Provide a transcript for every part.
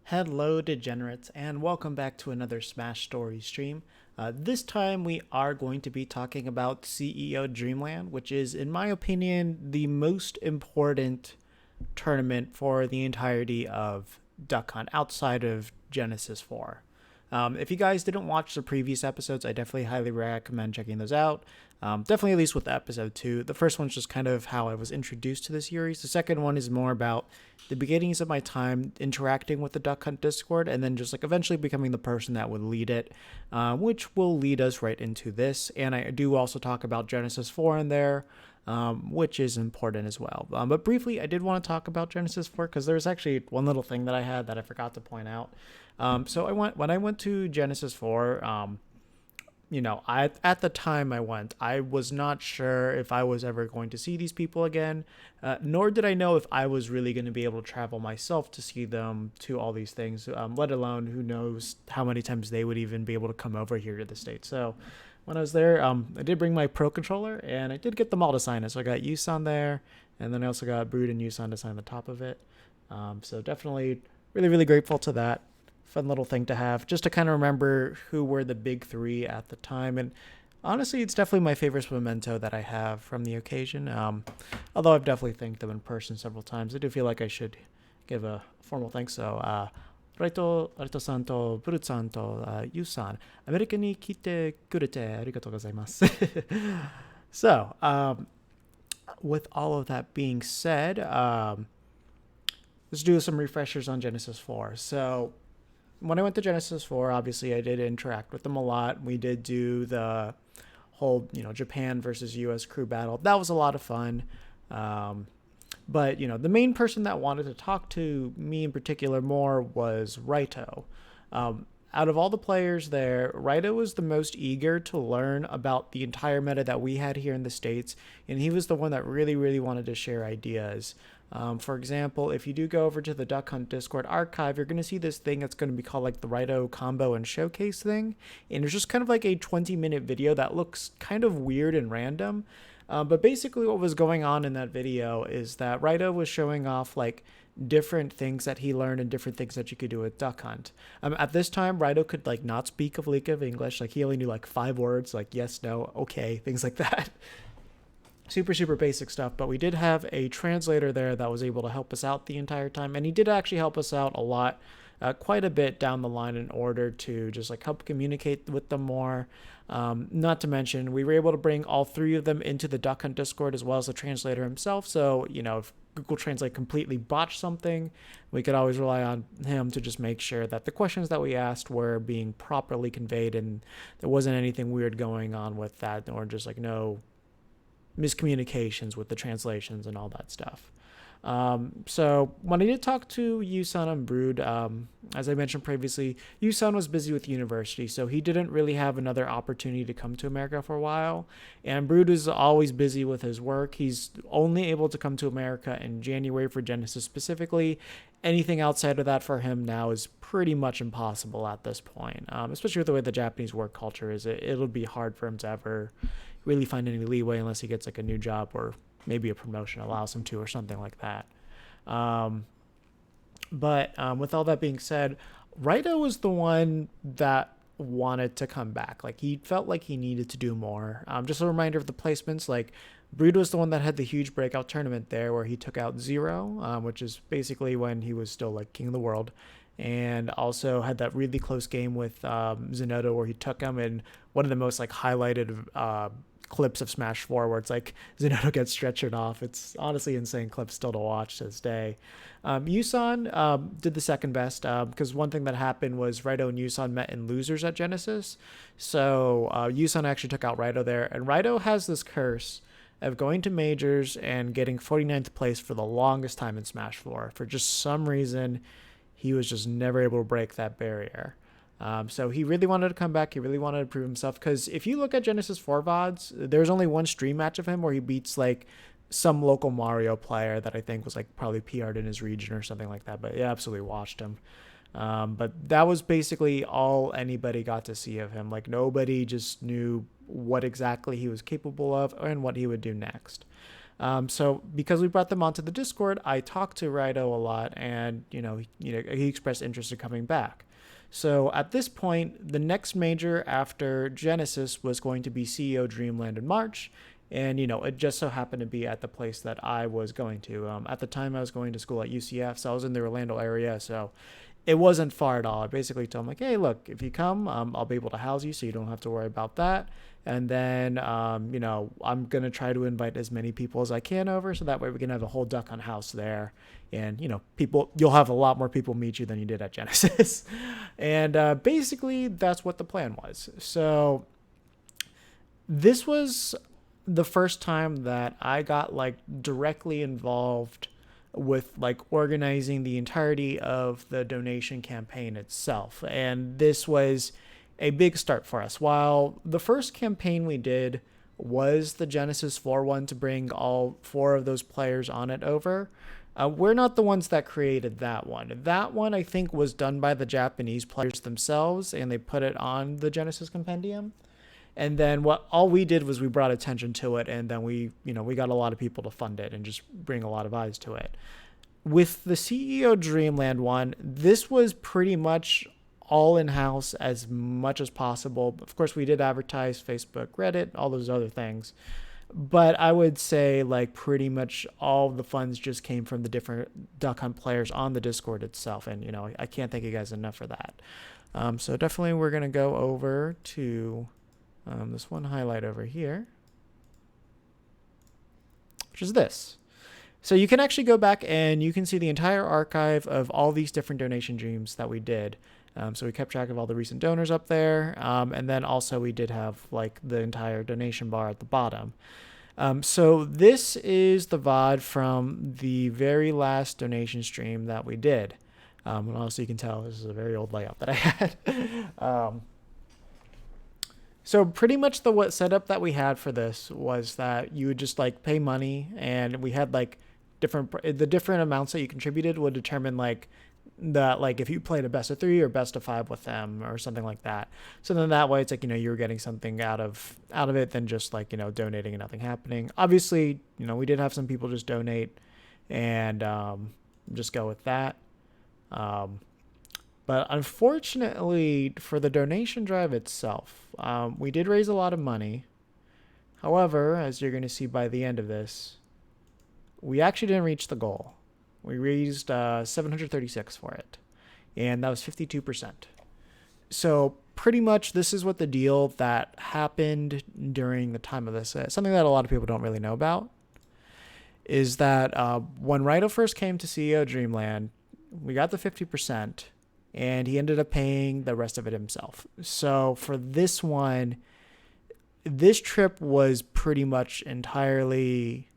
Hello, degenerates, and welcome back to another Smash Story stream. This time, we are going to be talking about CEO Dreamland, which is, in my opinion, the most important tournament for the entirety of Duck Hunt outside of Genesis 4. If you guys didn't watch the previous episodes, I definitely highly recommend checking those out. Definitely, at least with episode 2. The first one's just kind of how I was introduced to the series. The second one is more about the beginnings of my time interacting with the Duck Hunt Discord, and then just like eventually becoming the person that would lead it, which will lead us right into this. And I do also talk about Genesis 4 in there, which is important as well. But briefly, I did want to talk about Genesis 4 because there's actually one little thing that I had that I forgot to point out. So when I went to Genesis 4. I at the time I was not sure if I was ever going to see these people again, nor did I know if I was really going to be able to travel myself to see them to all these things, let alone who knows how many times they would even be able to come over here to the States. So when I was there, I did bring my Pro controller, and I did get them all to sign it. So I got Yusan there, and then I also got Brood and Yusan to sign the top of it. So definitely really, really grateful to that. Fun little thing to have just to kind of remember who were the big three at the time. And honestly, it's definitely my favorite memento that I have from the occasion. Although I've definitely thanked them in person several times, I do feel like I should give a formal thanks. So, Raito-sanとブルさんとユウさん、アメリカに来てくれてありがとうございます。So, with all of that being said, let's do some refreshers on Genesis 4. So, when I went to Genesis 4, obviously I did interact with them a lot. We did do the whole, Japan versus US crew battle. That was a lot of fun. But, the main person that wanted to talk to me in particular more was Raito. Out of all the players there, Raito was the most eager to learn about the entire meta that we had here in the States, and he was the one that really, really wanted to share ideas. For example, if you do go over to the Duck Hunt Discord archive, you're going to see this thing that's going to be called like the Raito combo and showcase thing. And it's just kind of like a 20-minute video that looks kind of weird and random. But basically, what was going on in that video is that Raito was showing off like different things that he learned and different things that you could do with Duck Hunt. At this time, Raito could like not speak a lick of English. Like he only knew like 5 words, like yes, no, okay, things like that. Super, super basic stuff, but we did have a translator there that was able to help us out the entire time, and he did actually help us out a lot, quite a bit down the line in order to just like help communicate with them more. Not to mention, we were able to bring all three of them into the Duck Hunt Discord as well as the translator himself. So, if Google Translate completely botched something, we could always rely on him to just make sure that the questions that we asked were being properly conveyed and there wasn't anything weird going on with that, or just like no miscommunications with the translations and all that stuff. So when I did talk to Yusan and Brood, as I mentioned previously, Yusan was busy with university, so he didn't really have another opportunity to come to America for a while. And Brood is always busy with his work. He's only able to come to America in January for Genesis specifically. Anything outside of that for him now is pretty much impossible at this point, especially with the way the Japanese work culture is. It'll be hard for him to ever really find any leeway unless he gets like a new job or maybe a promotion allows him to or something like that. But with all that being said, Raito was the one that wanted to come back. Like he felt like he needed to do more. Just a reminder of the placements. Like Brood was the one that had the huge breakout tournament there where he took out Zero, which is basically when he was still like king of the world. And also had that really close game with Zenotto where he took him, and one of the most like highlighted clips of Smash 4 where it's like Zenotto gets stretchered off. It's honestly insane clip still to watch to this day. Yusan did the second best because one thing that happened was Raito and Yusan met in losers at Genesis. So Yusan actually took out Raito there, and Raito has this curse of going to majors and getting 49th place for the longest time in Smash 4. For just some reason, he was just never able to break that barrier. So he really wanted to come back. He really wanted to prove himself. Because if you look at Genesis 4 VODs, there's only one stream match of him where he beats like some local Mario player that I think was like probably PR'd in his region or something like that. But yeah, absolutely watched him. But that was basically all anybody got to see of him. Like nobody just knew what exactly he was capable of and what he would do next. So because we brought them onto the Discord, I talked to Rido a lot, and he expressed interest in coming back. So at this point, the next major after Genesis was going to be CEO Dreamland in March. And, it just so happened to be at the place that I was going to. At the time, I was going to school at UCF, so I was in the Orlando area. So it wasn't far at all. I basically told him, like, hey, look, if you come, I'll be able to house you, so you don't have to worry about that. And then, I'm going to try to invite as many people as I can over, so that way we can have a whole duck hunt house there. And, you'll have a lot more people meet you than you did at Genesis. And basically, that's what the plan was. So this was the first time that I got like directly involved with like organizing the entirety of the donation campaign itself. And this was a big start for us. While the first campaign we did was the Genesis 4 one to bring all 4 of those players on it over, we're not the ones that created that one. That one, I think, was done by the Japanese players themselves, and they put it on the Genesis Compendium. And then all we did was we brought attention to it, and then we got a lot of people to fund it and just bring a lot of eyes to it. With the CEO Dreamland one, this was pretty much all in-house as much as possible. Of course, we did advertise Facebook, Reddit, all those other things. But I would say like pretty much all the funds just came from the different Duck Hunt players on the Discord itself. And, I can't thank you guys enough for that. So definitely we're going to go over to this one highlight over here, which is this. So you can actually go back and you can see the entire archive of all these different donation dreams that we did. So we kept track of all the recent donors up there. And then also we did have like the entire donation bar at the bottom. So this is the VOD from the very last donation stream that we did. And also you can tell this is a very old layout that I had. So pretty much the setup that we had for this was that you would just like pay money, and we had like the different amounts that you contributed would determine like if you played a best of 3 or best of 5 with them or something like that. So then that way it's like, you were getting something out of it than just like, donating and nothing happening. Obviously, we did have some people just donate and just go with that. But unfortunately for the donation drive itself, we did raise a lot of money. However, as you're going to see by the end of this, we actually didn't reach the goal. We raised 736 for it, and that was 52%. So pretty much this is what the deal that happened during the time of this. Something that a lot of people don't really know about is that when Rido first came to CEO Dreamland, we got the 50%. And he ended up paying the rest of it himself. So for this one, this trip was pretty much entirely,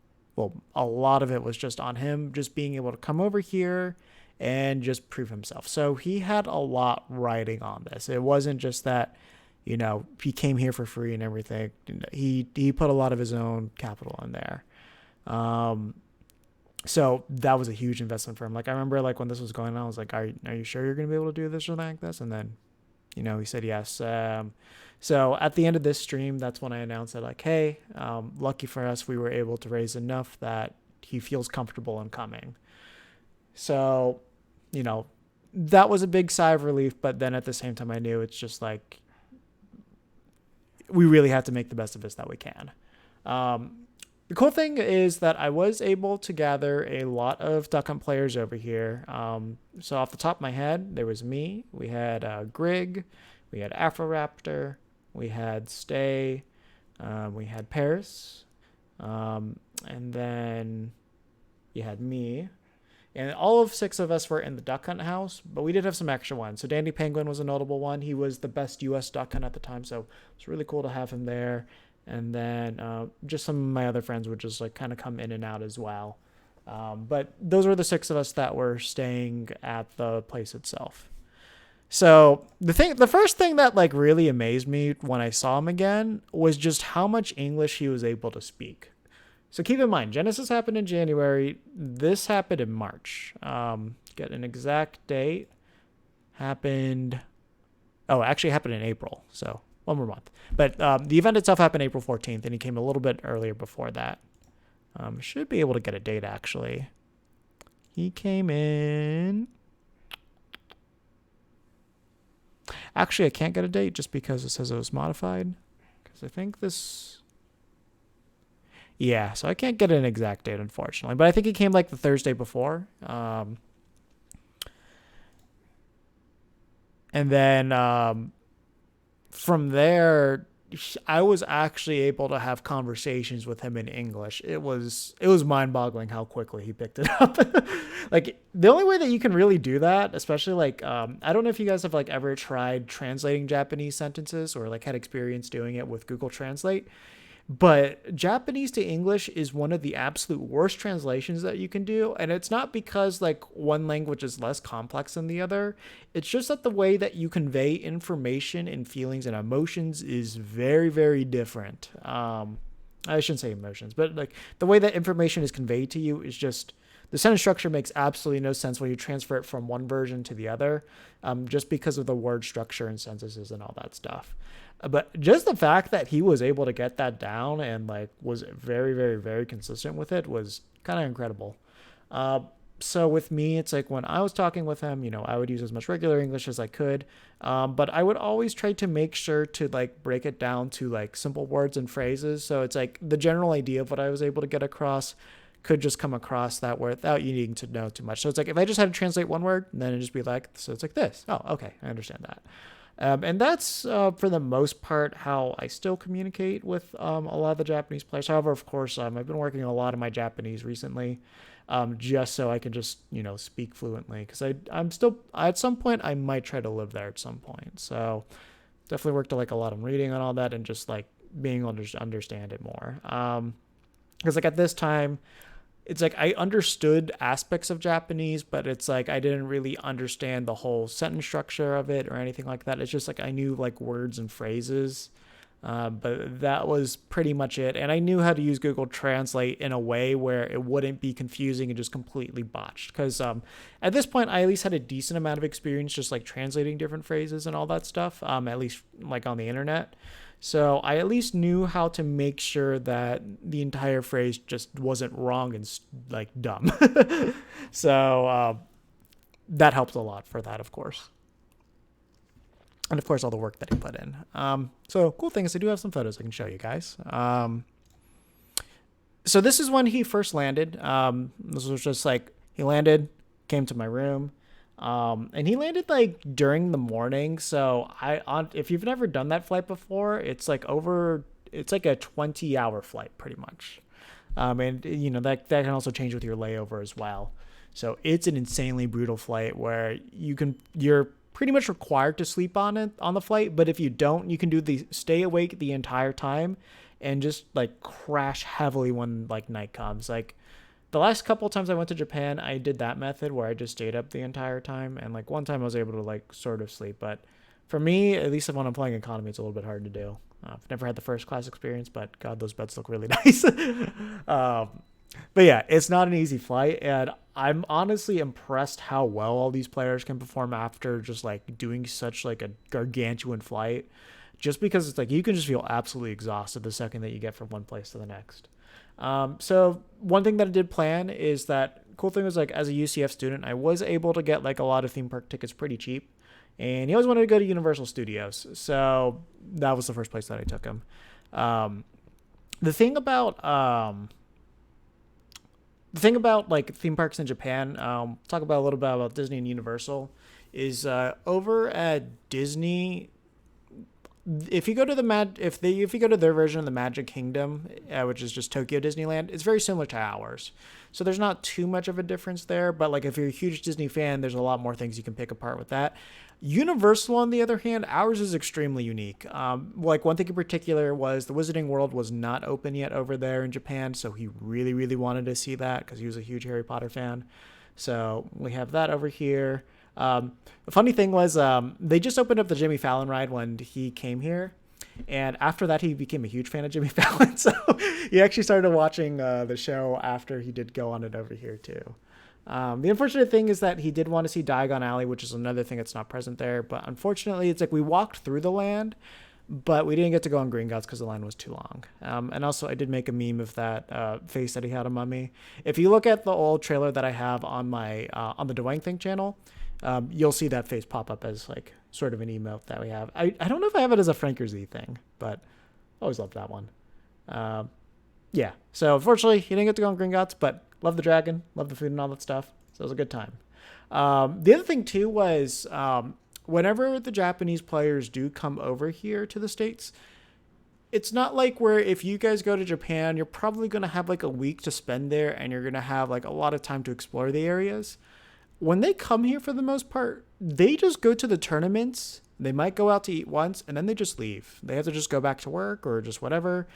a lot of it was just on him, just being able to come over here and just prove himself. So he had a lot riding on this. It wasn't just that, he came here for free and everything. He put a lot of his own capital in there. So that was a huge investment for him. Like I remember like when this was going on, I was like, are you sure you're going to be able to do this or something like this? And then, he said yes. So at the end of this stream, that's when I announced that like, hey, lucky for us, we were able to raise enough that he feels comfortable in coming. So, that was a big sigh of relief. But then at the same time, I knew it's just like, we really have to make the best of this that we can. The cool thing is that I was able to gather a lot of Duck Hunt players over here. So off the top of my head, there was me. We had Grig. We had Afroraptor. We had Stay. We had Paris. And then you had me. And all of 6 of us were in the Duck Hunt house, but we did have some extra ones. So Dandy Penguin was a notable one. He was the best U.S. Duck Hunt at the time, so it's really cool to have him there. And then just some of my other friends would just like kind of come in and out as well. But those were the 6 of us that were staying at the place itself. So the first thing that like really amazed me when I saw him again was just how much English he was able to speak. So keep in mind, Genesis happened in January. This happened in March. Get an exact date. Actually happened in April. So 1 more month. But the event itself happened April 14th, and he came a little bit earlier before that. Should be able to get a date, actually. He came in... Actually, I can't get a date just because it says it was modified. Because I think this... Yeah, so I can't get an exact date, unfortunately. But I think he came like the Thursday before. And then from there, I was actually able to have conversations with him in English. It was mind-boggling how quickly he picked it up. Like, the only way that you can really do that, especially like I don't know if you guys have like ever tried translating Japanese sentences or like had experience doing it with Google Translate, but Japanese to English is one of the absolute worst translations that you can do. And it's not because like one language is less complex than the other. It's just that the way that you convey information and feelings and emotions is very, very different. I shouldn't say emotions, but like the way that information is conveyed to you is just, the sentence structure makes absolutely no sense when you transfer it from one version to the other, just because of the word structure and sentences and all that stuff. But just the fact that he was able to get that down and like was very, very, very consistent with it was kind of incredible. So with me, it's like when I was talking with him, I would use as much regular English as I could. But I would always try to make sure to like break it down to like simple words and phrases. So it's like the general idea of what I was able to get across could just come across that word without you needing to know too much. So it's like if I just had to translate one word, then it'd just be like, so it's like this. Oh, okay, I understand that. And that's, for the most part, how I still communicate with a lot of the Japanese players. However, of course, I've been working a lot of my Japanese recently, just so I can just, speak fluently. Because I'm still, at some point, I might try to live there at some point. So definitely worked like a lot on reading and all that and just like being able to understand it more. Because like at this time, it's like I understood aspects of Japanese, but it's like I didn't really understand the whole sentence structure of it or anything like that. It's just like I knew like words and phrases, but that was pretty much it. And I knew how to use Google Translate in a way where it wouldn't be confusing and just completely botched. Because at this point, I at least had a decent amount of experience just like translating different phrases and all that stuff, at least like on the internet. So I at least knew how to make sure that the entire phrase just wasn't wrong and like dumb. So that helped a lot for that, of course. And of course, all the work that he put in. So cool thing is I do have some photos I can show you guys. So this is when he first landed. This was just like he landed, came to my room. And he landed like during the morning. So if you've never done that flight before, it's like it's like a 20-hour flight pretty much. And that can also change with your layover as well. So it's an insanely brutal flight where you're pretty much required to sleep on the flight. But if you don't, you can stay awake the entire time and just like crash heavily when like night comes. Like, the last couple of times I went to Japan, I did that method where I just stayed up the entire time. And like one time I was able to like sort of sleep. But for me, at least when I'm playing economy, it's a little bit hard to do. I've never had the first class experience, but God, those beds look really nice. But yeah, it's not an easy flight. And I'm honestly impressed how well all these players can perform after just like doing such like a gargantuan flight. Just because it's like you can just feel absolutely exhausted the second that you get from one place to the next. So one thing that I did plan is that cool thing was like as a UCF student, I was able to get like a lot of theme park tickets pretty cheap, and he always wanted to go to Universal Studios. So that was the first place that I took him. The thing about like theme parks in Japan, talk about a little bit about Disney and Universal is, over at Disney, if you go to if you go to their version of the Magic Kingdom, which is just Tokyo Disneyland, it's very similar to ours. So there's not too much of a difference there. But like if you're a huge Disney fan, there's a lot more things you can pick apart with that. Universal, on the other hand, ours is extremely unique. Like one thing in particular was the Wizarding World was not open yet over there in Japan, so he really, really wanted to see that because he was a huge Harry Potter fan. So we have that over here. The funny thing was they just opened up the Jimmy Fallon ride when he came here, and after that he became a huge fan of Jimmy Fallon, so he actually started watching the show after he did go on it over here too. The unfortunate thing is that he did want to see Diagon Alley, which is another thing that's not present there, but unfortunately it's like we walked through the land, but we didn't get to go on Green Gods because the line was too long. And also, I did make a meme of that face that he had on me. If you look at the old trailer that I have on my on the Dawangthang channel, you'll see that face pop up as like sort of an emote that we have. I don't know if I have it as a Franker Z thing, but I always loved that one. Yeah. So unfortunately, he didn't get to go on Green Gods, but love the dragon, love the food and all that stuff. So it was a good time. The other thing too was whenever the Japanese players do come over here to the States, it's not like where if you guys go to Japan, you're probably going to have like a week to spend there and you're going to have like a lot of time to explore the areas. When they come here for the most part, they just go to the tournaments. They might go out to eat once and then they just leave. They have to just go back to work or just whatever.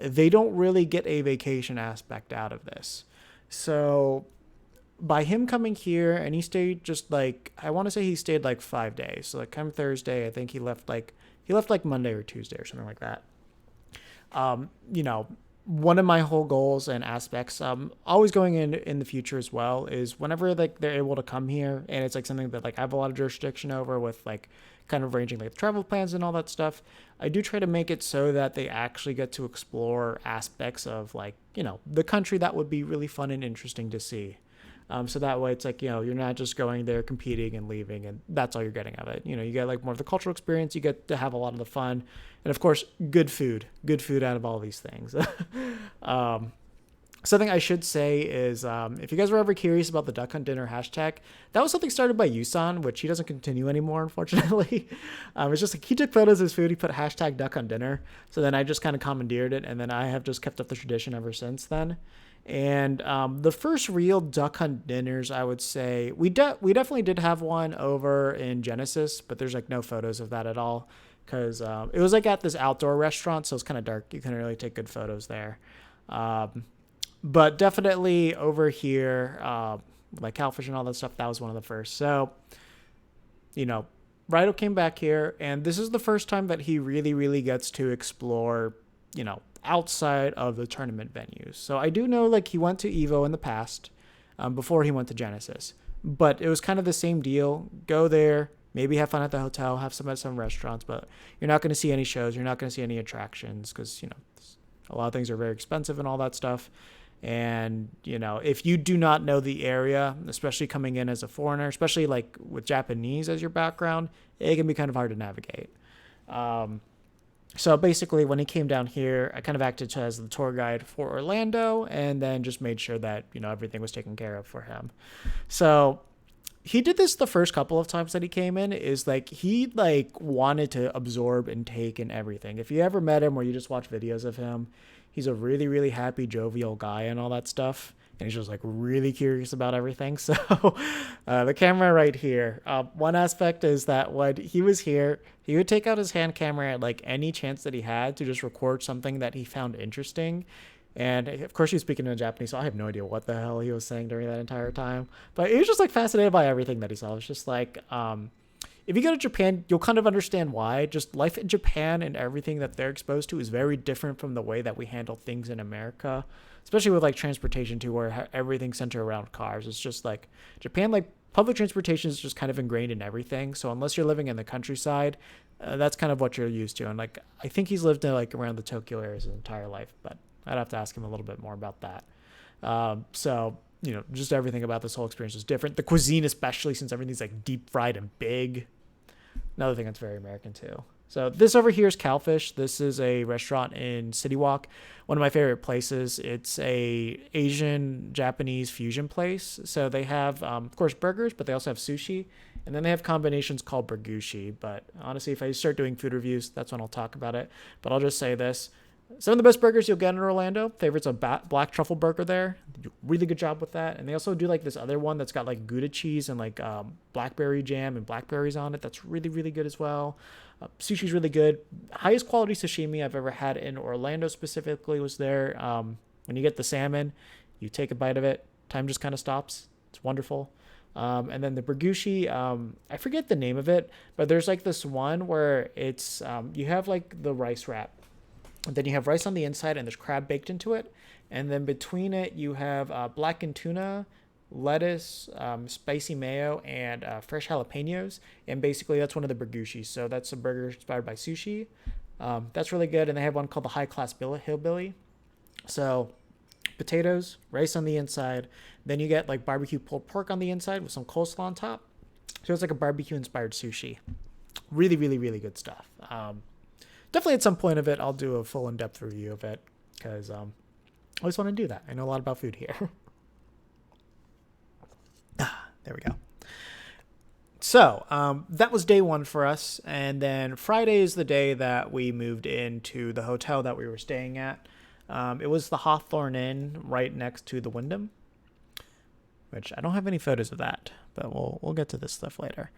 They don't really get a vacation aspect out of this. So by him coming here, and he stayed just like, I want to say he stayed like 5 days. So like come Thursday, I think he left like Monday or Tuesday or something like that. You know, one of my whole goals and aspects, always going in the future as well, is whenever like they're able to come here and it's like something that like I have a lot of jurisdiction over with like kind of arranging like travel plans and all that stuff, I do try to make it so that they actually get to explore aspects of like, you know, the country that would be really fun and interesting to see. So that way it's like, you know, you're not just going there competing and leaving and that's all you're getting of it. You know, you get like more of the cultural experience, you get to have a lot of the fun, and of course, good food out of all these things. Something I should say is if you guys were ever curious about the Duck Hunt Dinner hashtag, that was something started by Yusan, which he doesn't continue anymore, unfortunately. It's just like he took photos of his food, he put hashtag Duck Hunt Dinner. So then I just kind of commandeered it, and then I have just kept up the tradition ever since then. And the first real duck hunt dinners, I would say, we definitely did have one over in Genesis, but there's like no photos of that at all because it was like at this outdoor restaurant, so it's kind of dark. You couldn't really take good photos there. But definitely over here, like Catfish and all that stuff, that was one of the first. So, you know, Rido came back here, and this is the first time that he really, really gets to explore, you know, outside of the tournament venues. So I do know like he went to Evo in the past before he went to Genesis, but it was kind of the same deal. Go there, maybe have fun at the hotel, have some at some restaurants, but you're not going to see any shows. You're not going to see any attractions because, you know, a lot of things are very expensive and all that stuff. And, you know, if you do not know the area, especially coming in as a foreigner, especially like with Japanese as your background, it can be kind of hard to navigate. So basically, when he came down here, I kind of acted as the tour guide for Orlando and then just made sure that, you know, everything was taken care of for him. So he did this the first couple of times that he came in, is like he like wanted to absorb and take in everything. If you ever met him or you just watch videos of him, he's a really, really happy, jovial guy and all that stuff. And he's just like really curious about everything. So the camera right here, one aspect is that when he was here, he would take out his hand camera at like any chance that he had to just record something that he found interesting. And of course, he was speaking in Japanese, so I have no idea what the hell he was saying during that entire time. But he was just like fascinated by everything that he saw. It's just like, if you go to Japan, you'll kind of understand why. Just life in Japan and everything that they're exposed to is very different from the way that we handle things in America, especially with like transportation too, where everything's centered around cars. It's just like Japan, like public transportation is just kind of ingrained in everything. So unless you're living in the countryside, that's kind of what you're used to. And like, I think he's lived in like around the Tokyo area his entire life, but I'd have to ask him a little bit more about that. So, you know, just everything about this whole experience is different. The cuisine, especially since everything's like deep fried and big. Another thing that's very American too. So this over here is Catfish. This is a restaurant in City Walk, one of my favorite places. It's a Asian Japanese fusion place. So they have, of course, burgers, but they also have sushi. And then they have combinations called burgushi. But honestly, if I start doing food reviews, that's when I'll talk about it. But I'll just say this. Some of the best burgers you'll get in Orlando. Favorite's a black truffle burger there. They do a really good job with that. And they also do like this other one that's got like Gouda cheese and like blackberry jam and blackberries on it. That's really, really good as well. Sushi's really good. Highest quality sashimi I've ever had in Orlando specifically was there. When you get the salmon, you take a bite of it. Time just kind of stops. It's wonderful. And then the burgushi, I forget the name of it, but there's like this one where it's, you have like the rice wrap. And then you have rice on the inside and there's crab baked into it. And then between it, you have blackened tuna, lettuce, spicy mayo, and fresh jalapenos. And basically, that's one of the burgushis. So that's a burger inspired by sushi. That's really good. And they have one called the High Class Hillbilly. So potatoes, rice on the inside. Then you get like barbecue pulled pork on the inside with some coleslaw on top. So it's like a barbecue inspired sushi. Really, really, really good stuff. Definitely at some point of it, I'll do a full in-depth review of it because I always want to do that. I know a lot about food here. There we go. So that was day one for us. And then Friday is the day that we moved into the hotel that we were staying at. It was the Hawthorne Inn right next to the Wyndham, which I don't have any photos of that, but we'll get to this stuff later.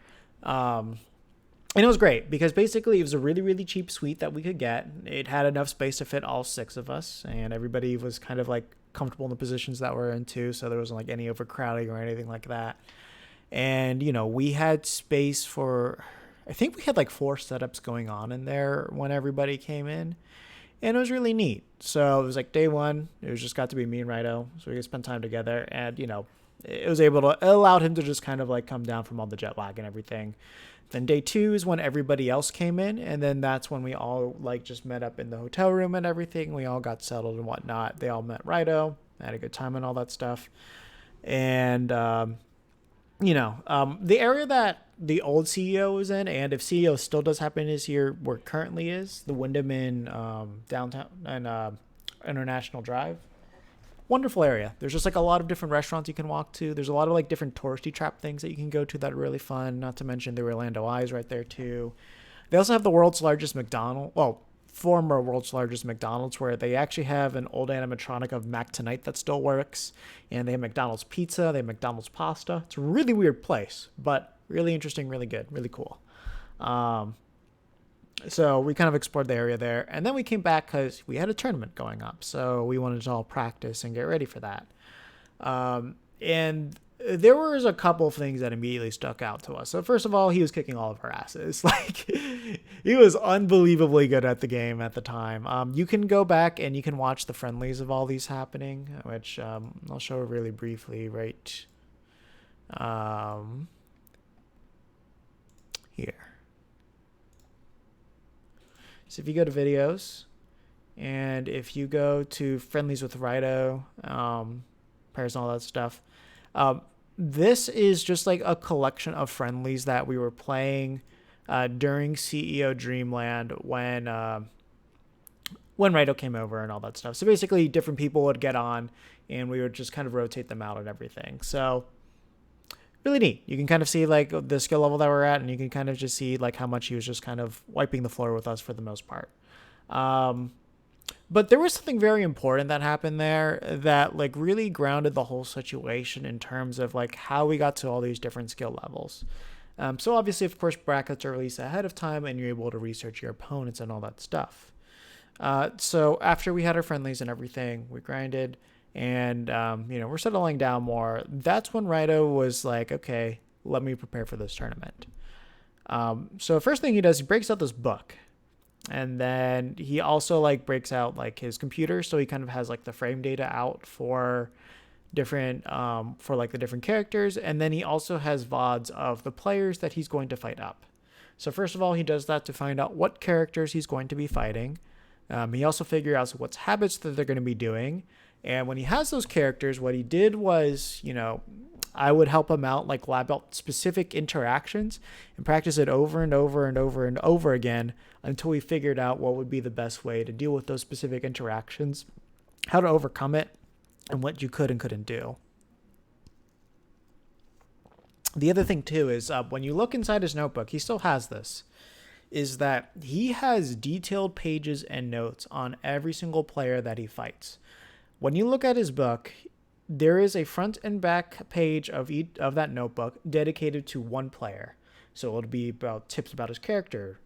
And it was great because basically it was a really, really cheap suite that we could get. It had enough space to fit all 6 of us, and everybody was kind of like comfortable in the positions that we're in too, so there wasn't like any overcrowding or anything like that. And, you know, we had space for, I think we had like 4 setups going on in there when everybody came in. And it was really neat. So it was like day one. It was just got to be me and Rido. So we could spend time together. And, you know, it allowed him to just kind of like come down from all the jet lag and everything. Then day 2 is when everybody else came in. And then that's when we all like just met up in the hotel room and everything. We all got settled and whatnot. They all met Rido. Had a good time and all that stuff. And, the area that the old CEO was in, and if CEO still does happen is here where it currently is, the Wyndham in downtown and International Drive. Wonderful area. There's just like a lot of different restaurants you can walk to. There's a lot of like different touristy trap things that you can go to that are really fun. Not to mention the Orlando Eye's right there too. They also have the world's largest McDonald's. Well, former world's largest McDonald's, where they actually have an old animatronic of Mac Tonight that still works. And they have McDonald's pizza. They have McDonald's pasta. It's a really weird place, but really interesting, really good, really cool. So we kind of explored the area there. And then we came back because we had a tournament going up. So we wanted to all practice and get ready for that. And there was a couple of things that immediately stuck out to us. So first of all, he was kicking all of our asses. Like, he was unbelievably good at the game at the time. You can go back and you can watch the friendlies of all these happening, which I'll show really briefly right here. So if you go to videos, and if you go to friendlies with Rido, pairs and all that stuff, this is just like a collection of friendlies that we were playing during CEO Dreamland when Rido came over and all that stuff. So basically different people would get on and we would just kind of rotate them out and everything. So really neat. You can kind of see like the skill level that we're at, and you can kind of just see like how much he was just kind of wiping the floor with us for the most part. But there was something very important that happened there that like really grounded the whole situation in terms of like how we got to all these different skill levels. So obviously, of course, brackets are released ahead of time and you're able to research your opponents and all that stuff. So after we had our friendlies and everything, we grinded and, we're settling down more. That's when Rido was like, okay, let me prepare for this tournament. So the first thing he does, he breaks out this book. And then he also like breaks out like his computer. So he kind of has like the frame data out for different, for like the different characters. And then he also has VODs of the players that he's going to fight up. So first of all, he does that to find out what characters he's going to be fighting. He also figures out what habits that they're going to be doing. And when he has those characters, what he did was, I would help him out, like lab out specific interactions and practice it over and over and over and over again until we figured out what would be the best way to deal with those specific interactions, how to overcome it, and what you could and couldn't do. The other thing, too, is when you look inside his notebook, he still has this, is that he has detailed pages and notes on every single player that he fights. When you look at his book, there is a front and back page of that notebook dedicated to one player. So it'll be about tips about his character,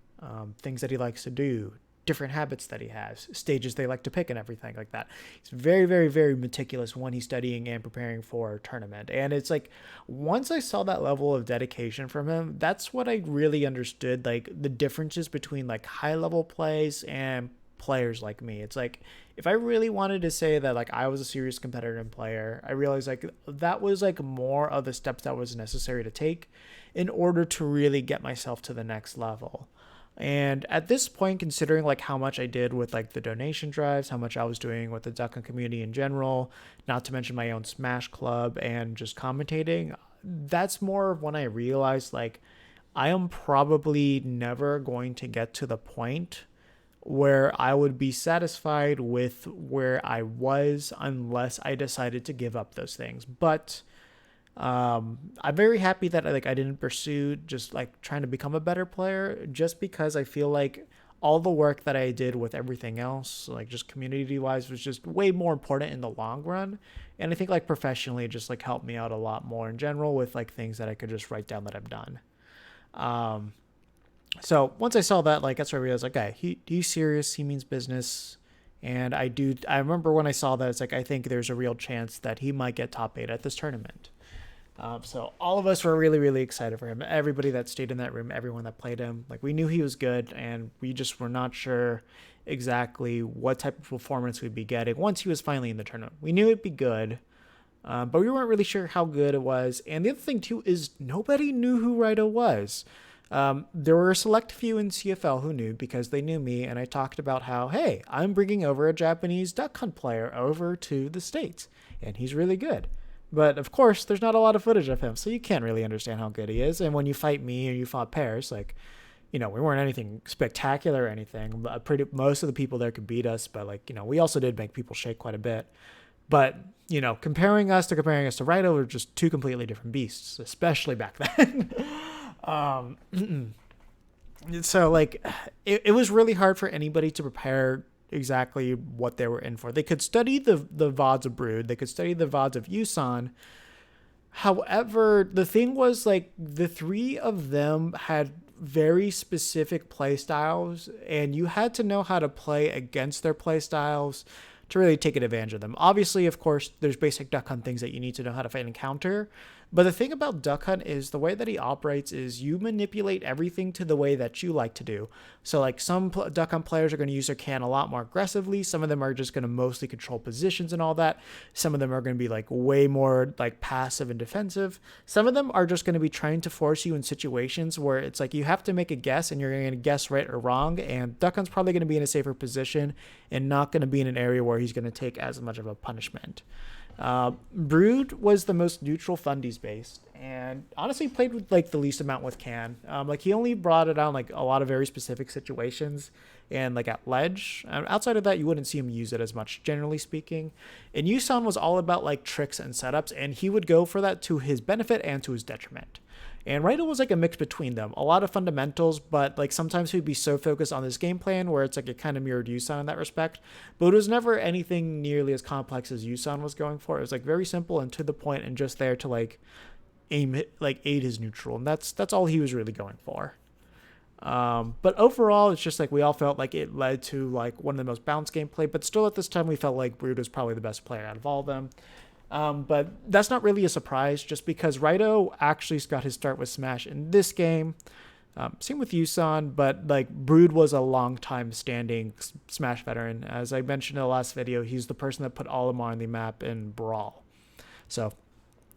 things that he likes to do, different habits that he has, stages they like to pick and everything like that. He's very, very, very meticulous when he's studying and preparing for a tournament. And it's like, once I saw that level of dedication from him, that's what I really understood, like the differences between like high level plays and players like me. It's like, if I really wanted to say that like I was a serious competitor and player, I realized like that was like more of the steps that was necessary to take in order to really get myself to the next level. And at this point, considering like how much I did with like the donation drives, how much I was doing with the Duck Hunt community in general, not to mention my own Smash Club and just commentating, that's more when I realized like I am probably never going to get to the point where I would be satisfied with where I was unless I decided to give up those things. But I'm very happy that I didn't pursue just like trying to become a better player, just because I feel like all the work that I did with everything else, like just community wise, was just way more important in the long run. And I think like professionally, it just like helped me out a lot more in general with like things that I could just write down that I've done. Um, so once I saw that, like that's where I realized, like, okay, he's serious. He means business. And I remember when I saw that, it's like, I think there's a real chance that he might get top 8 at this tournament. So all of us were really, really excited for him. Everybody that stayed in that room, everyone that played him, like we knew he was good, and we just were not sure exactly what type of performance we'd be getting once he was finally in the tournament. We knew it'd be good, but we weren't really sure how good it was. And the other thing too is nobody knew who Raito was. There were a select few in CFL who knew because they knew me, and I talked about how, hey, I'm bringing over a Japanese duck hunt player over to the States, and he's really good. But of course, there's not a lot of footage of him, so you can't really understand how good he is. And when you fight me or you fought Paris, like, we weren't anything spectacular or anything. Most of the people there could beat us, but like, we also did make people shake quite a bit. But comparing us to Raito were just two completely different beasts, especially back then. So like, it was really hard for anybody to prepare exactly what they were in for. They could study the VODs of Brood, they could study the VODs of Yusan. However, the thing was like the three of them had very specific play styles, and you had to know how to play against their play styles to really take advantage of them. Obviously, of course, there's basic Duck Hunt things that you need to know how to fight and counter. But the thing about Duck Hunt is the way that he operates is you manipulate everything to the way that you like to do. So like some Duck Hunt players are going to use their can a lot more aggressively. Some of them are just going to mostly control positions and all that. Some of them are going to be like way more like passive and defensive. Some of them are just going to be trying to force you in situations where it's like you have to make a guess and you're going to guess right or wrong. And Duck Hunt's probably going to be in a safer position and not going to be in an area where he's going to take as much of a punishment. Brood was the most neutral fundies based, and honestly played with like the least amount with can. Like he only brought it on like a lot of very specific situations and like at ledge. Outside of that, you wouldn't see him use it as much, generally speaking. And Yusan was all about like tricks and setups, and he would go for that to his benefit and to his detriment. And Raito was like a mix between them. A lot of fundamentals, but like sometimes he'd be so focused on this game plan where it's like it kind of mirrored Yusan in that respect. But it was never anything nearly as complex as Yusan was going for. It was like very simple and to the point and just there to like aid his neutral. And that's all he was really going for. But overall, it's just like we all felt like it led to like one of the most balanced gameplay. But still at this time, we felt like Brood was probably the best player out of all of them. But that's not really a surprise just because Raito actually got his start with Smash in this game. Same with Yusan, but like Brood was a long time standing Smash veteran. As I mentioned in the last video, he's the person that put Olimar on the map in Brawl. So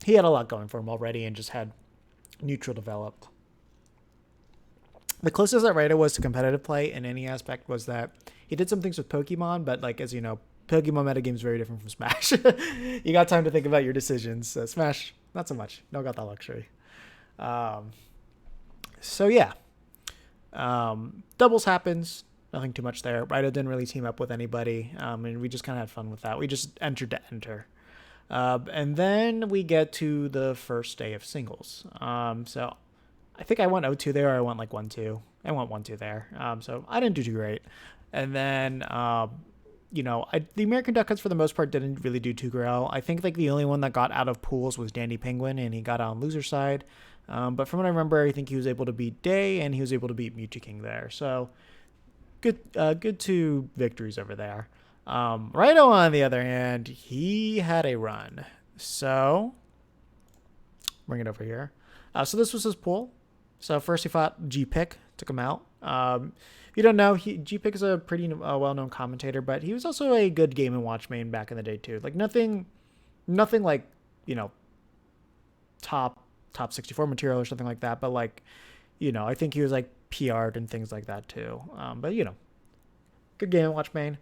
he had a lot going for him already and just had neutral developed. The closest that Raito was to competitive play in any aspect was that he did some things with Pokemon, but like, as you know, Pokemon metagame is very different from Smash. You got time to think about your decisions. Smash, not so much. No, got that luxury. So yeah, doubles happens. Nothing too much there. Raito didn't really team up with anybody, and we just kind of had fun with that. We just entered to enter. And then we get to the first day of singles. So I think I went 0-2 there, or I went like 1-2. I went 1-2 there. So I didn't do too great. And then the American Duck Hunts for the most part didn't really do too well. I think like the only one that got out of pools was Dandy Penguin, and he got on loser side. But from what I remember, I think he was able to beat Day, and he was able to beat Mewtwo King there. So good 2 victories over there. Raito, on the other hand, he had a run. So bring it over here. So this was his pool. So first he fought G-Pick, took him out. If you don't know, G-Pick is a pretty well-known commentator, but he was also a good Game & Watch main back in the day too. Like nothing like, top 64 material or something like that, but like I think he was like PR'd and things like that too. But good game, watch main.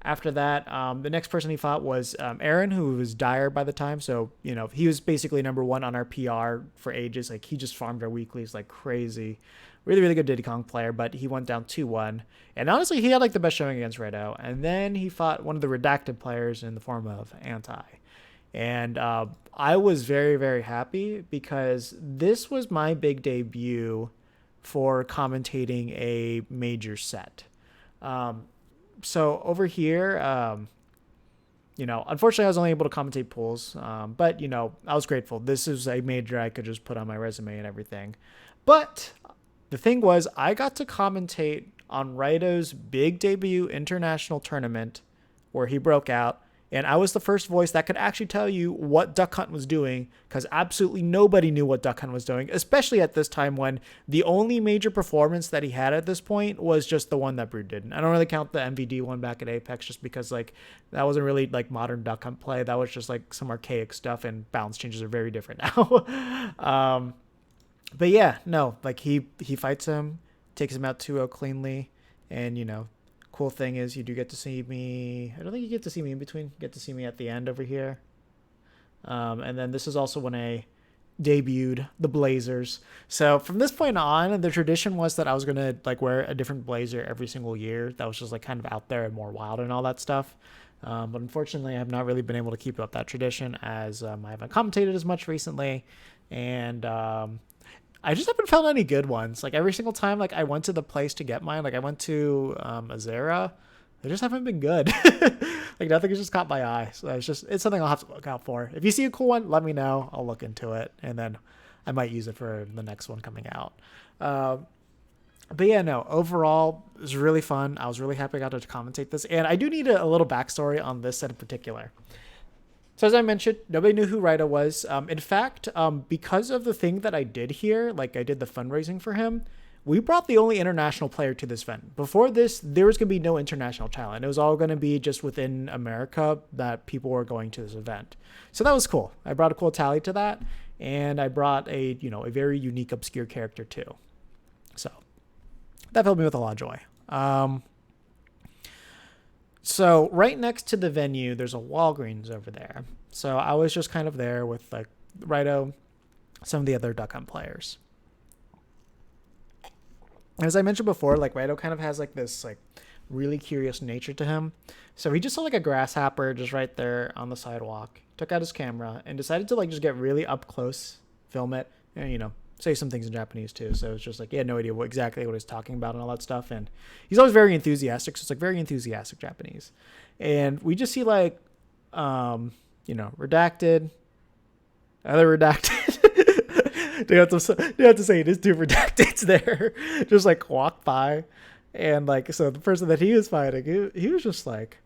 After that, the next person he fought was Aaron, who was dire by the time. So, he was basically number one on our PR for ages. Like, he just farmed our weeklies like crazy. Really, really good Diddy Kong player, but he went down 2-1. And honestly, he had like the best showing against Redo. And then he fought one of the redacted players in the form of Anti. And I was very, very happy because this was my big debut for commentating a major set. So over here, unfortunately I was only able to commentate pools, but I was grateful. This is a major I could just put on my resume and everything. But the thing was, I got to commentate on Raito's big debut international tournament where he broke out. And I was the first voice that could actually tell you what Duck Hunt was doing, because absolutely nobody knew what Duck Hunt was doing, especially at this time when the only major performance that he had at this point was just the one that Brood did. And I don't really count the MVD one back at Apex just because like that wasn't really like modern Duck Hunt play. That was just like some archaic stuff, and balance changes are very different now. But yeah, no, like he fights him, takes him out 2-0 cleanly, and cool thing is you do get to see me. I don't think you get to see me in between. You get to see me at the end over here. And then this is also when I debuted the Blazers. So from this point on, the tradition was that I was going to like wear a different blazer every single year. That was just like kind of out there and more wild and all that stuff. But unfortunately, I have not really been able to keep up that tradition as I haven't commentated as much recently. And I just haven't found any good ones. Like every single time, like I went to the place to get mine, like I went to Azera, they just haven't been good. Like nothing has just caught my eye. So it's something I'll have to look out for. If you see a cool one, let me know. I'll look into it, and then I might use it for the next one coming out. But yeah, no, overall, it was really fun. I was really happy I got to commentate this. And I do need a little backstory on this set in particular. So as I mentioned, nobody knew who Raito was. In fact, because of the thing that I did here, like I did the fundraising for him, we brought the only international player to this event. Before this, there was going to be no international talent. It was all going to be just within America that people were going to this event. So that was cool. I brought a cool tally to that, and I brought a very unique, obscure character too. So that filled me with a lot of joy. So right next to the venue, there's a Walgreens over there. So I was just kind of there with like Raito, some of the other Duck Hunt players. As I mentioned before, like Raito kind of has like this like really curious nature to him. So he just saw like a grasshopper just right there on the sidewalk, took out his camera and decided to like just get really up close, film it, and say some things in Japanese too. So it's just like he had no idea exactly what he's talking about and all that stuff. And he's always very enthusiastic. So it's like very enthusiastic Japanese. And we just see like, redacted, other redacted. do you have to say it is two redacteds there? Just like walk by. And like, so the person that he was fighting, he was just like,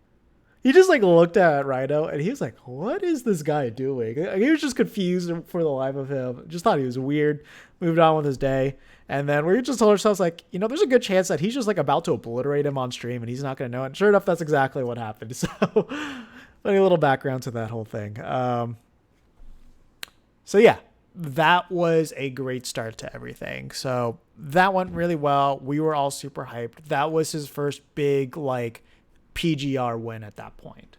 he just like looked at Raito and he was like, what is this guy doing? He was just confused for the life of him. Just thought he was weird. Moved on with his day. And then we just told ourselves like, there's a good chance that he's just like about to obliterate him on stream and he's not going to know it. And sure enough, that's exactly what happened. So funny little background to that whole thing. So yeah, that was a great start to everything. So that went really well. We were all super hyped. That was his first big like PGR win at that point.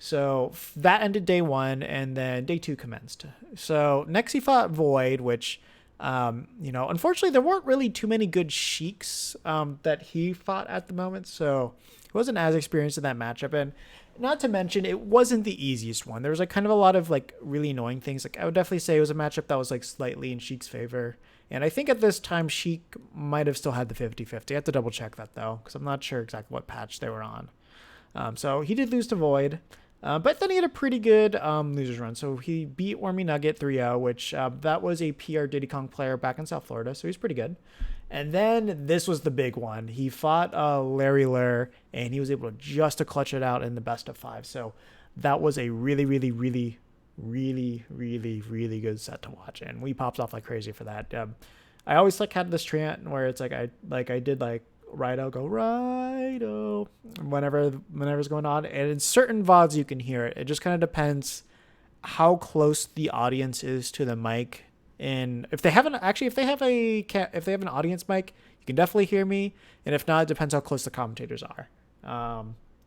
So that ended day one, and then day two commenced. So next he fought Void, which, unfortunately there weren't really too many good Sheiks that he fought at the moment. So he wasn't as experienced in that matchup. And not to mention, it wasn't the easiest one. There was like kind of a lot of like really annoying things. Like I would definitely say it was a matchup that was like slightly in Sheik's favor. And I think at this time, Sheik might have still had the 50-50. I have to double check that though, because I'm not sure exactly what patch they were on. So he did lose to Void, but then he had a pretty good losers run. So he beat Wormy Nugget 3-0, which that was a PR Diddy Kong player back in South Florida. So he's pretty good. And then this was the big one. He fought Larry Lur, and he was able to clutch it out in the best of 5. So that was a really, really, really, really, really, really good set to watch. And we popped off like crazy for that. I always like had this chant where it's like I did like Raito, go Raito whenever's going on. And in certain VODs you can hear it. It just kind of depends how close the audience is to the mic And if they haven't actually, if they have an audience mic, you can definitely hear me. And if not, it depends how close the commentators are.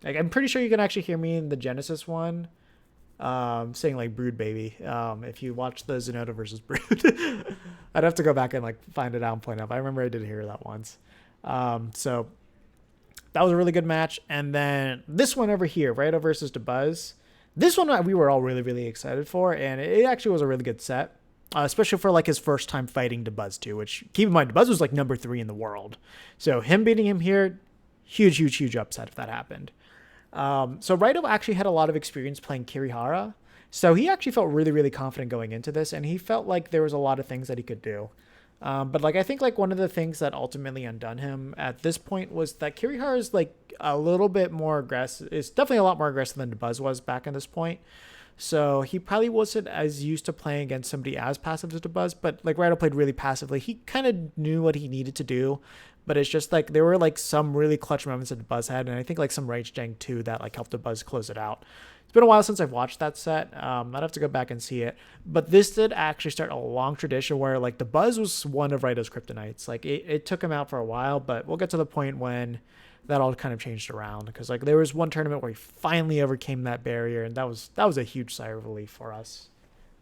Like I'm pretty sure you can actually hear me in the Genesis one, saying like "Brood Baby." If you watch the Zenota versus Brood, I'd have to go back and like find it out and point out. But I remember I did hear that once. So that was a really good match. And then this one over here, Raito versus DeBuzz. This one we were all really, really excited for, and it actually was a really good set, especially for like his first time fighting DeBuzz too, which keep in mind, DeBuzz was like number 3 in the world. So him beating him here, huge, huge, huge upset if that happened. So Raito actually had a lot of experience playing Kirihara, so he actually felt really, really confident going into this, and he felt like there was a lot of things that he could do. But like I think like one of the things that ultimately undone him at this point was that Kirihara is like a little bit more aggressive. It's definitely a lot more aggressive than DeBuzz was back in this point. So he probably wasn't as used to playing against somebody as passive as DeBuzz, but like Raito played really passively. He kind of knew what he needed to do, but it's just like there were like some really clutch moments that DeBuzz had, and I think like some Rage Jang too that like helped DeBuzz close it out. It's been a while since I've watched that set. I'd have to go back and see it, but this did actually start a long tradition where like DeBuzz was one of Raito's kryptonites. Like it took him out for a while, but we'll get to the point when that all kind of changed around, because like there was one tournament where he finally overcame that barrier, and that was a huge sigh of relief for us.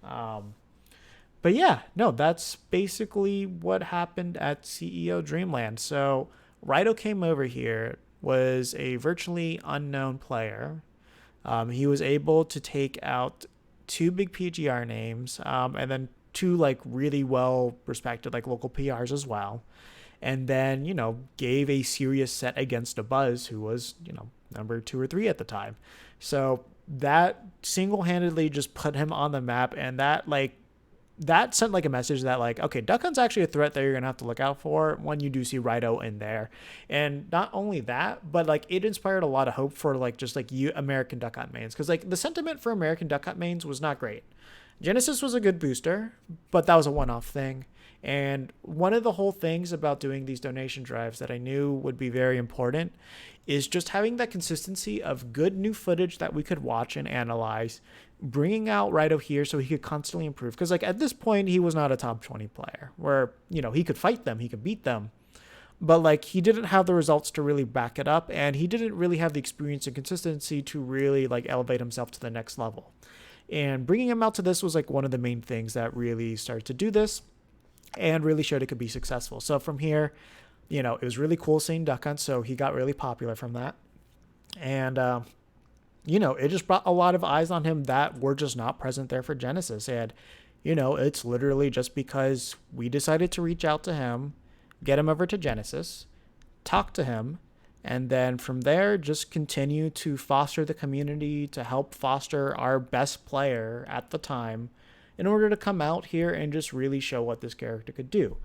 But yeah, no, that's basically what happened at CEO Dreamland. So Raito came over here, was a virtually unknown player. He was able to take out 2 big PGR names, and then 2 like really well respected like local PRs as well. And then, gave a serious set against DeBuzz, who was, number 2 or 3 at the time. So that single-handedly just put him on the map, and that sent like a message that like, okay, Duck Hunt's actually a threat that you're gonna have to look out for when you do see Raito in there. And not only that, but like it inspired a lot of hope for like just like you American Duck Hunt mains, because like the sentiment for American Duck Hunt mains was not great. Genesis was a good booster, but that was a one-off thing. And one of the whole things about doing these donation drives that I knew would be very important is just having that consistency of good new footage that we could watch and analyze, bringing out Raito here so he could constantly improve. Because like at this point, he was not a top 20 player where, he could fight them, he could beat them. But like he didn't have the results to really back it up, and he didn't really have the experience and consistency to really like elevate himself to the next level. And bringing him out to this was like one of the main things that really started to do this and really showed it could be successful. So from here, it was really cool seeing Duck Hunt, so he got really popular from that. And, it just brought a lot of eyes on him that were just not present there for Genesis. And, it's literally just because we decided to reach out to him, get him over to Genesis, talk to him, and then from there, just continue to foster the community, to help foster our best player at the time in order to come out here and just really show what this character could do.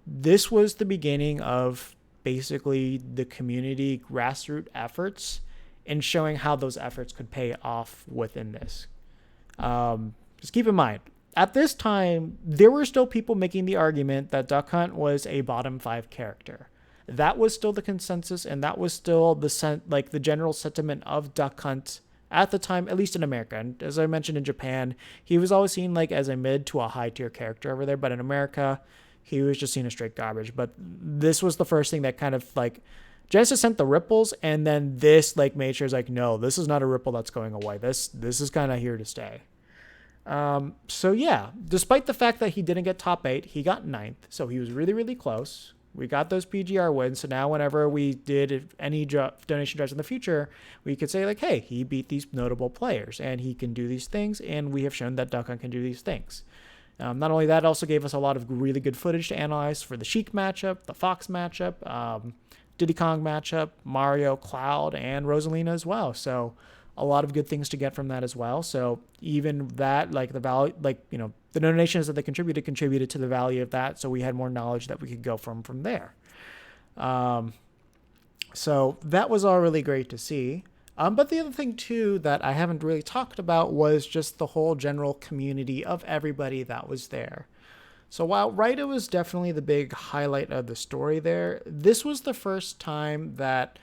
This was the beginning of basically the community grassroots efforts and showing how those efforts could pay off within this. Just keep in mind, at this time, there were still people making the argument that Duck Hunt was a bottom 5 character. That was still the consensus, and that was still the general sentiment of Duck Hunt at the time, at least in America. And as I mentioned, in Japan, he was always seen like as a mid to a high tier character over there, but in America, he was just seen as straight garbage. But this was the first thing that kind of like Genesis sent the ripples, and then this like made sure it's like, no, this is not a ripple that's going away. This is kind of here to stay. So yeah, despite the fact that he didn't get top 8, he got 9th. So he was really, really close. We got those PGR wins. So now whenever we did any donation drives in the future, we could say like, hey, he beat these notable players and he can do these things. And we have shown that Duck Hunt can do these things. Not only that, it also gave us a lot of really good footage to analyze for the Sheik matchup, the Fox matchup, Diddy Kong matchup, Mario, Cloud, and Rosalina as well. So a lot of good things to get from that as well. So even that, like the value, the donations that they contributed to the value of that. So we had more knowledge that we could go from there. So that was all really great to see. But the other thing too that I haven't really talked about was just the whole general community of everybody that was there. So while Raito was definitely the big highlight of the story there, this was the first time that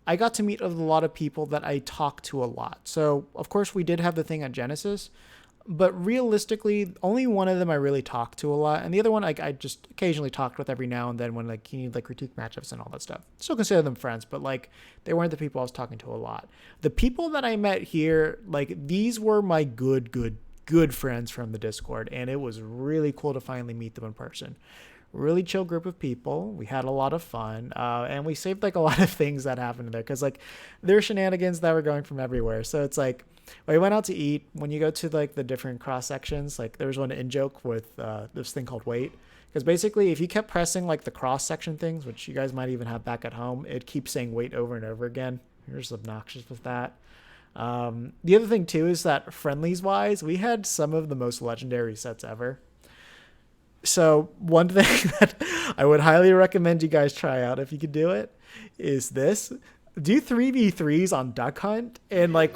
I got to meet a lot of people that I talked to a lot. So of course we did have the thing at Genesis, But realistically, only one of them I really talked to a lot, and the other one I just occasionally talked with every now and then when like you need like critique matchups and all that stuff. Still consider them friends, but like they weren't the people I was talking to a lot. The people that I met here, like these were my good friends from the Discord, and it was really cool to finally meet them in person. Really chill group of people. We had a lot of fun, and we saved like a lot of things that happened there because like there are shenanigans that were going from everywhere. So it's like we went out to eat. When you go to like the different cross sections, like there was one in joke with this thing called wait, because basically if you kept pressing like the cross section things, which you guys might even have back at home, it keeps saying wait over and over again. You're just obnoxious with that. The other thing too is that friendlies wise, we had some of the most legendary sets ever. So one thing that I would highly recommend you guys try out if you could do it is this. Do 3v3s on Duck Hunt and like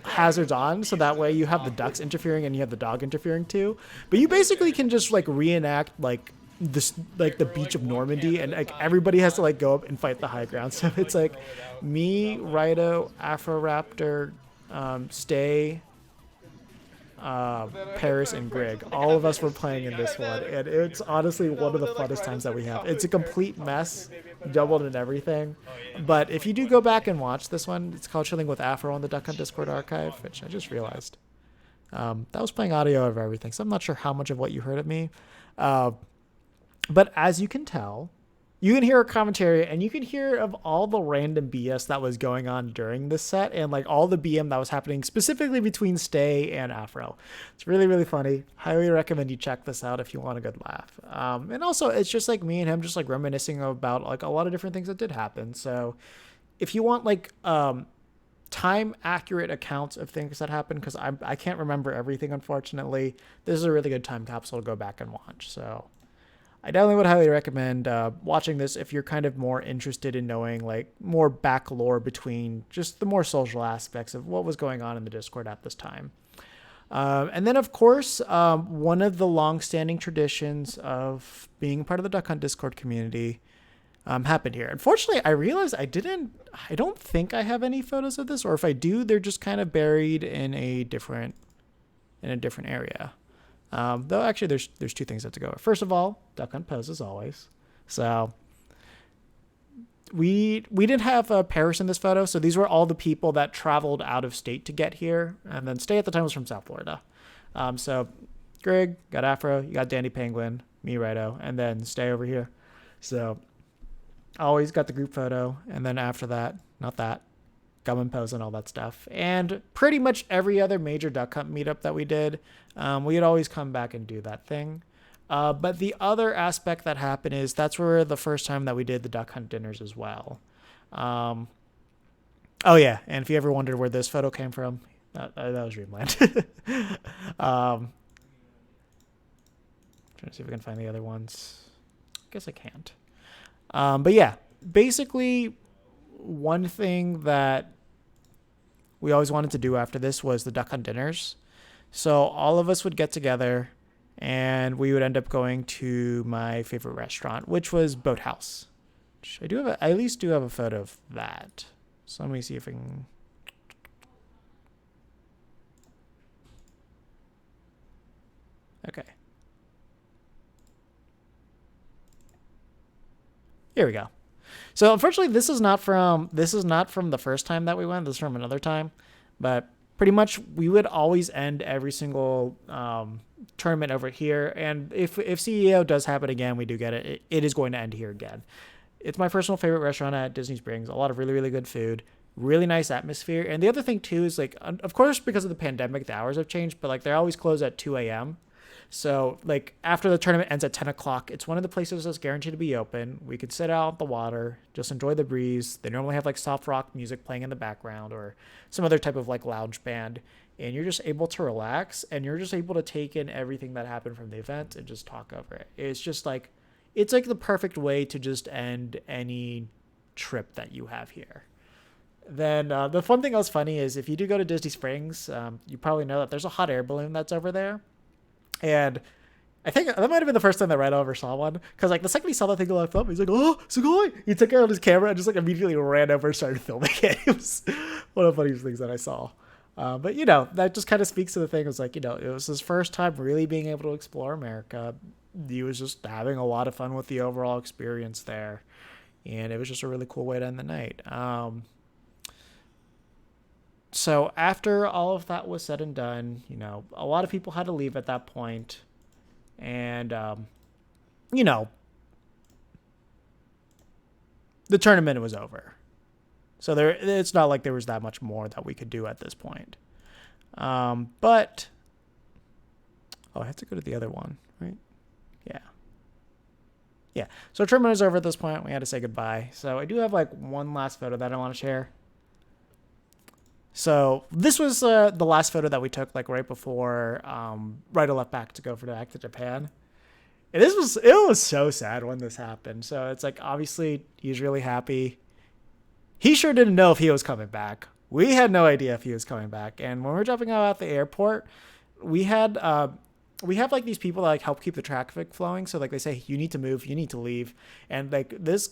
hazards on, so that way you have the ducks interfering and you have the dog interfering too. But you basically can just like reenact like this, like the beach of Normandy, and like everybody has to like go up and fight the high ground. So it's like me, Rido, Afroraptor, Stay, Paris, and Grig. All of us were playing in this one, and it's honestly one of the funnest times that we have. It's a complete mess, doubled in everything. But if you do go back and watch this one, it's called Chilling with Afro on the Duck Hunt Discord archive, which I just realized. That was playing audio of everything, so I'm not sure how much of what you heard of me. But as you can tell, you can hear a commentary and you can hear of all the random BS that was going on during this set and like all the BM that was happening specifically between Stay and Afro. It's really, really funny. Highly recommend you check this out if you want a good laugh. And also it's just like me and him just like reminiscing about like a lot of different things that did happen. So if you want like time accurate accounts of things that happened, because I can't remember everything, unfortunately, this is a really good time capsule to go back and watch. So I definitely would highly recommend watching this if you're kind of more interested in knowing like more back lore between just the more social aspects of what was going on in the Discord at this time. And then, of course, one of the long-standing traditions of being part of the Duck Hunt Discord community happened here. Unfortunately, I realized I don't think I have any photos of this, or if I do, they're just kind of buried in a different area. Though actually there's two things that to go. First of all, Duck Hunt pose as always. So we didn't have Paris in this photo, so these were all the people that traveled out of state to get here, and then Stay at the time was from South Florida. So Greg got Afro, you got Dandy Penguin, me Rido, and then Stay over here. So always got the group photo, and then after that, not that, Gum pose and all that stuff. And pretty much every other major Duck Hunt meetup that we did, we'd always come back and do that thing. But the other aspect that happened is that's where the first time that we did the Duck Hunt dinners as well. Oh yeah, and if you ever wondered where this photo came from, that was Dreamland. Trying to see if we can find the other ones. I guess I can't. But yeah, basically one thing that we always wanted to do after this was the Duck Hunt dinners. So all of us would get together and we would end up going to my favorite restaurant, which was Boathouse. Which I at least do have a photo of that. So let me see if I can. Okay. Here we go. So unfortunately, this is not from the first time that we went. This is from another time, but pretty much we would always end every single tournament over here. And if CEO does happen again, we do get it. It is going to end here again. It's my personal favorite restaurant at Disney Springs. A lot of really, really good food, really nice atmosphere. And the other thing too is like, of course, because of the pandemic, the hours have changed, but like they're always closed at 2 a.m. So like after the tournament ends at 10 o'clock, it's one of the places that's guaranteed to be open. We could sit out on the water, just enjoy the breeze. They normally have like soft rock music playing in the background or some other type of like lounge band. And you're just able to relax and you're just able to take in everything that happened from the event and just talk over it. It's just like, it's like the perfect way to just end any trip that you have here. Then the fun thing else funny is if you do go to Disney Springs, you probably know that there's a hot air balloon that's over there. And I think that might have been the first time that Rido ever saw one. Because like the second he saw that thing go up, he's like, "Oh, Sugoi!" He took out his camera and just like immediately ran over and started filming it. It was one of the funniest things that I saw. But that just kind of speaks to the thing. It was like, it was his first time really being able to explore America. He was just having a lot of fun with the overall experience there, and it was just a really cool way to end the night. So after all of that was said and done, a lot of people had to leave at that point, and you know, the tournament was over. So it's not like there was that much more that we could do at this point. But I have to go to the other one, right? Yeah. Yeah. So tournament is over at this point. We had to say goodbye. So I do have like one last photo that I want to share. So this was the last photo that we took like right before right or left back to go back to Japan. And it was so sad when this happened. So it's like obviously he's really happy. He sure didn't know if he was coming back. We had no idea if he was coming back. And when we were dropping out at the airport, we have like these people that like help keep the traffic flowing. So like they say, you need to move, you need to leave. And like this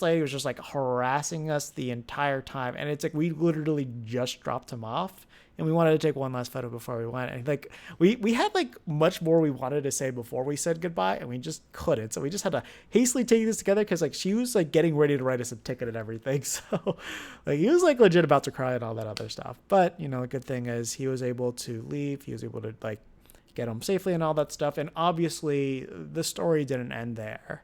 lady was just like harassing us the entire time. And it's like we literally just dropped him off. And we wanted to take one last photo before we went. And like we had like much more we wanted to say before we said goodbye, and we just couldn't. So we just had to hastily take this together because like she was like getting ready to write us a ticket and everything. So like he was like legit about to cry and all that other stuff. But the good thing is he was able to leave. He was able to like get home safely and all that stuff. And obviously the story didn't end there.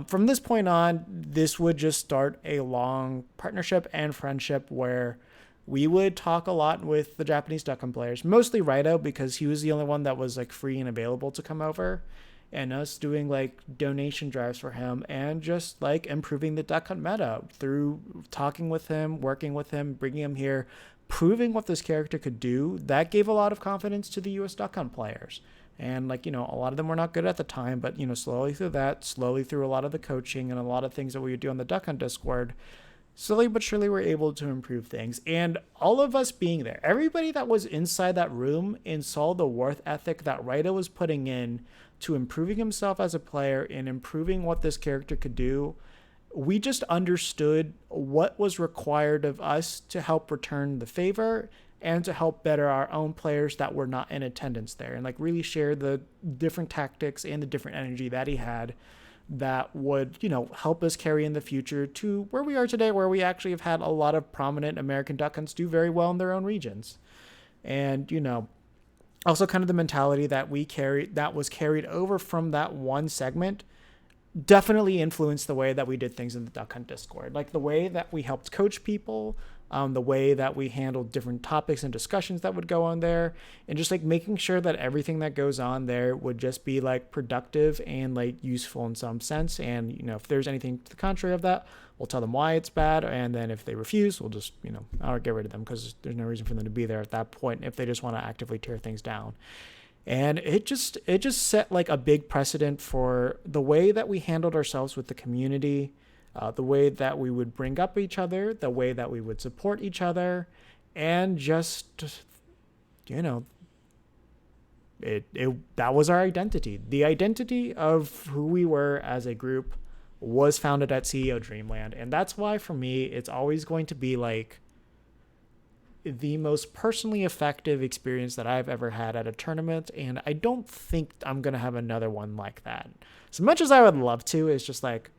From this point on, this would just start a long partnership and friendship where we would talk a lot with the Japanese Duck players, mostly Raito because he was the only one that was like free and available to come over, and us doing like donation drives for him and just like improving the Duck Hunt meta through talking with him, working with him, bringing him here, proving what this character could do. That gave a lot of confidence to the US Duck Hunt players. And like, a lot of them were not good at the time, but slowly through a lot of the coaching and a lot of things that we would do on the Duck Hunt Discord, slowly but surely we're able to improve things. And all of us being there, everybody that was inside that room and saw the worth ethic that Raito was putting in to improving himself as a player and improving what this character could do, we just understood what was required of us to help return the favor and to help better our own players that were not in attendance there, and like really share the different tactics and the different energy that he had that would, help us carry in the future to where we are today, where we actually have had a lot of prominent American Duck Hunts do very well in their own regions. And, also kind of the mentality that was carried over from that one segment definitely influenced the way that we did things in the Duck Hunt Discord. Like the way that we helped coach people, the way that we handled different topics and discussions that would go on there, and just like making sure that everything that goes on there would just be like productive and like useful in some sense. And, if there's anything to the contrary of that, we'll tell them why it's bad. And then if they refuse, we'll just, I'll get rid of them because there's no reason for them to be there at that point if they just want to actively tear things down. And it just set like a big precedent for the way that we handled ourselves with the community, the way that we would bring up each other, the way that we would support each other, and just, that was our identity. The identity of who we were as a group was founded at CEO Dreamland. And that's why for me, it's always going to be like the most personally effective experience that I've ever had at a tournament, and I don't think I'm going to have another one like that. As much as I would love to, it's just like,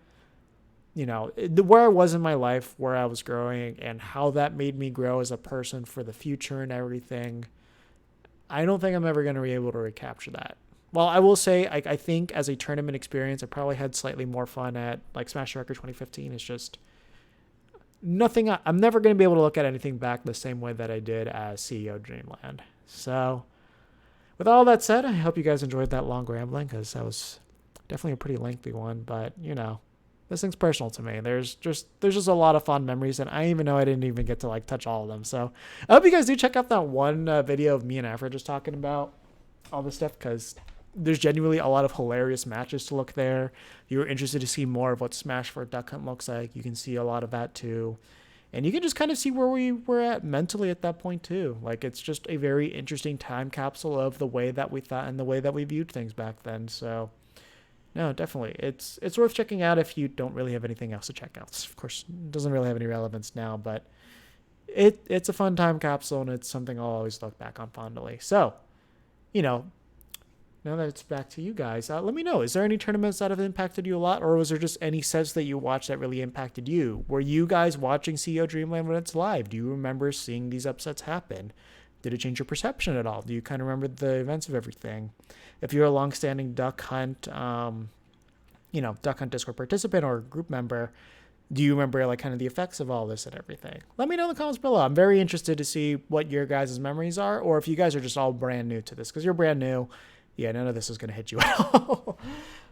where I was in my life, where I was growing, and how that made me grow as a person for the future and everything. I don't think I'm ever going to be able to recapture that. Well, I will say, I think as a tournament experience, I probably had slightly more fun at like Smash Record 2015. It's just nothing. I'm never going to be able to look at anything back the same way that I did as CEO Dreamland. So with all that said, I hope you guys enjoyed that long rambling because that was definitely a pretty lengthy one, but this thing's personal to me. There's just a lot of fond memories, and I even know I didn't even get to like touch all of them. So I hope you guys do check out that one video of me and Afra just talking about all this stuff, because there's genuinely a lot of hilarious matches to look there. If you're interested to see more of what Smash for Duck Hunt looks like, you can see a lot of that too. And you can just kind of see where we were at mentally at that point too. Like it's just a very interesting time capsule of the way that we thought and the way that we viewed things back then. So no, definitely. It's worth checking out if you don't really have anything else to check out. Of course, it doesn't really have any relevance now, but it's a fun time capsule, and it's something I'll always look back on fondly. So, you know, now that it's back to you guys, let me know. Is there any tournaments that have impacted you a lot, or was there just any sets that you watched that really impacted you? Were you guys watching CEO Dreamland when it's live? Do you remember seeing these upsets happen? Did it change your perception at all? Do you kind of remember the events of everything? If you're a longstanding Duck Hunt, Duck Hunt Discord participant or group member, do you remember like kind of the effects of all this and everything? Let me know in the comments below. I'm very interested to see what your guys' memories are, or if you guys are just all brand new to this, because you're brand new. Yeah, none of this is going to hit you at all.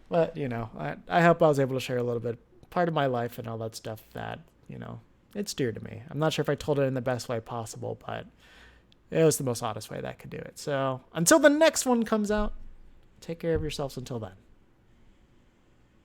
But, I hope I was able to share a little bit, part of my life and all that stuff that, it's dear to me. I'm not sure if I told it in the best way possible, but it was the most honest way that I could do it. So until the next one comes out, take care of yourselves until then.